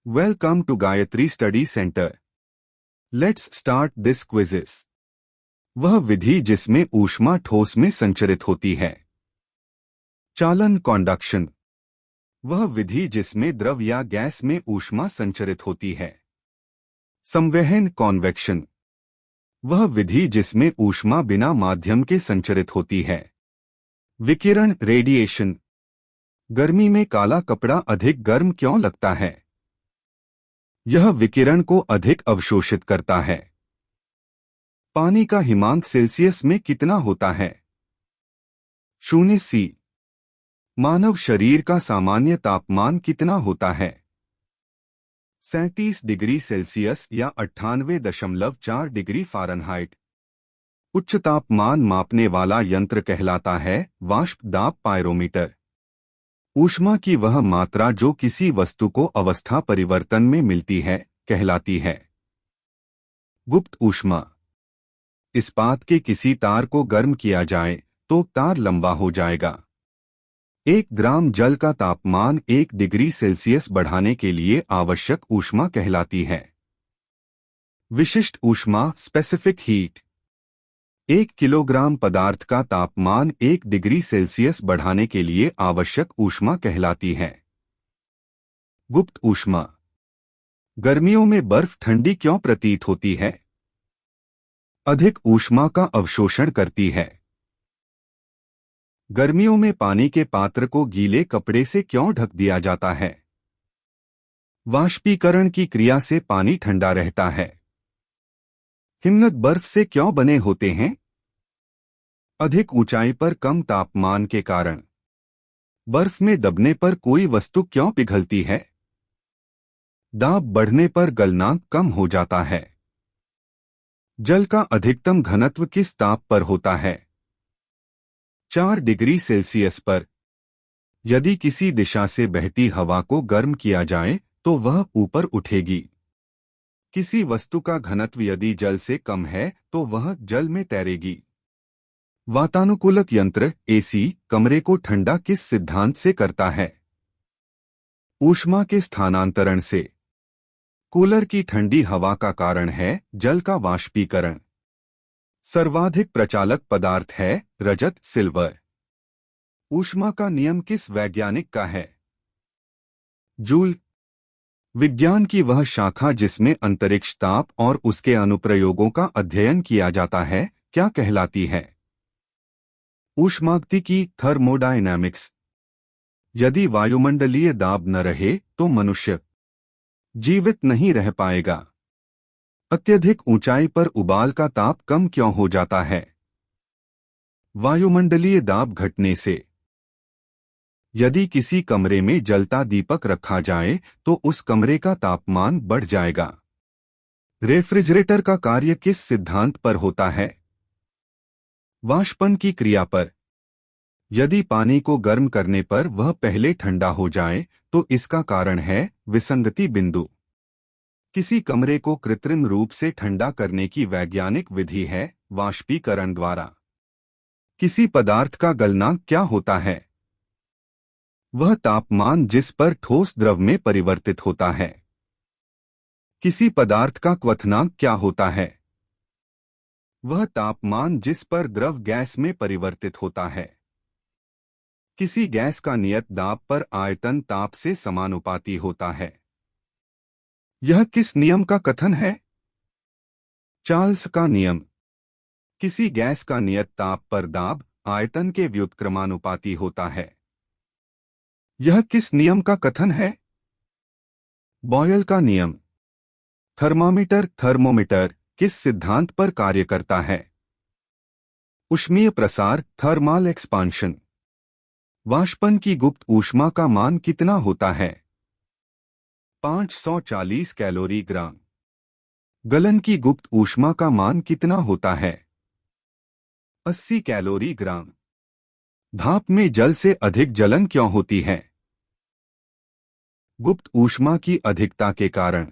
Welcome to Gayatri Study Center. Let's start this quizzes. वह विधि जिसमें ऊष्मा ठोस में संचरित होती है. चालन कंडक्शन. वह विधि जिसमें द्रव या गैस में ऊष्मा संचरित होती है. संवहन कॉन्वेक्शन. वह विधि जिसमें ऊष्मा बिना माध्यम के संचरित होती है. विकिरण रेडिएशन. गर्मी में काला कपड़ा अधिक गर्म क्यों लगता है? यह विकिरण को अधिक अवशोषित करता है. पानी का हिमांक सेल्सियस में कितना होता है? 0 C. मानव शरीर का सामान्य तापमान कितना होता है? 37 डिग्री सेल्सियस या 98.4 डिग्री फ़ारेनहाइट. उच्च तापमान मापने वाला यंत्र कहलाता है वाष्प दाब पायरोमीटर. ऊष्मा की वह मात्रा जो किसी वस्तु को अवस्था परिवर्तन में मिलती है कहलाती है गुप्त ऊष्मा. इस्पात के किसी तार को गर्म किया जाए तो तार लंबा हो जाएगा. 1 ग्राम जल का तापमान 1 डिग्री सेल्सियस बढ़ाने के लिए आवश्यक ऊष्मा कहलाती है विशिष्ट ऊष्मा स्पेसिफिक हीट. 1 किलोग्राम पदार्थ का तापमान 1 डिग्री सेल्सियस बढ़ाने के लिए आवश्यक ऊष्मा कहलाती है गुप्त ऊष्मा. गर्मियों में बर्फ ठंडी क्यों प्रतीत होती है? अधिक ऊष्मा का अवशोषण करती है. गर्मियों में पानी के पात्र को गीले कपड़े से क्यों ढक दिया जाता है? वाष्पीकरण की क्रिया से पानी ठंडा रहता है. हिमनद बर्फ से क्यों बने होते हैं? अधिक ऊंचाई पर कम तापमान के कारण. बर्फ में दबने पर कोई वस्तु क्यों पिघलती है? दाब बढ़ने पर गलनांक कम हो जाता है. जल का अधिकतम घनत्व किस ताप पर होता है? 4 डिग्री सेल्सियस पर. यदि किसी दिशा से बहती हवा को गर्म किया जाए तो वह ऊपर उठेगी. किसी वस्तु का घनत्व यदि जल से कम है तो वह जल में तैरेगी. वातानुकूलक यंत्र एसी कमरे को ठंडा किस सिद्धांत से करता है? ऊष्मा के स्थानांतरण से. कूलर की ठंडी हवा का कारण है जल का वाष्पीकरण. सर्वाधिक प्रचालक पदार्थ है रजत सिल्वर. ऊष्मा का नियम किस वैज्ञानिक का है? जूल. विज्ञान की वह शाखा जिसमें अंतरिक्ष ताप और उसके अनुप्रयोगों का अध्ययन किया जाता है क्या कहलाती है? ऊष्मागतिकी थर्मोडायनामिक्स. यदि वायुमंडलीय दाब न रहे तो मनुष्य जीवित नहीं रह पाएगा. अत्यधिक ऊंचाई पर उबाल का ताप कम क्यों हो जाता है? वायुमंडलीय दाब घटने से. यदि किसी कमरे में जलता दीपक रखा जाए तो उस कमरे का तापमान बढ़ जाएगा. रेफ्रिजरेटर का कार्य किस सिद्धांत पर होता है? वाष्पन की क्रिया पर. यदि पानी को गर्म करने पर वह पहले ठंडा हो जाए तो इसका कारण है विसंगति बिंदु. किसी कमरे को कृत्रिम रूप से ठंडा करने की वैज्ञानिक विधि है वाष्पीकरण द्वारा. किसी पदार्थ का गलनांक क्या होता है? वह तापमान जिस पर ठोस द्रव में परिवर्तित होता है. किसी पदार्थ का क्वथनांक क्या होता है? वह तापमान जिस पर द्रव गैस में परिवर्तित होता है. किसी गैस का नियत दाब पर आयतन ताप से समानुपाती होता है. यह किस नियम का कथन है? चार्ल्स का नियम. किसी गैस का नियत ताप पर दाब आयतन के व्युत्क्रमानुपाती होता है. यह किस नियम का कथन है? बॉयल का नियम. थर्मोमीटर किस सिद्धांत पर कार्य करता है? ऊष्मीय प्रसार थर्मल एक्सपांशन. वाष्पन की गुप्त ऊष्मा का मान कितना होता है? 540 कैलोरी ग्राम. गलन की गुप्त ऊष्मा का मान कितना होता है? 80 कैलोरी ग्राम. भाप में जल से अधिक जलन क्यों होती है? गुप्त ऊष्मा की अधिकता के कारण.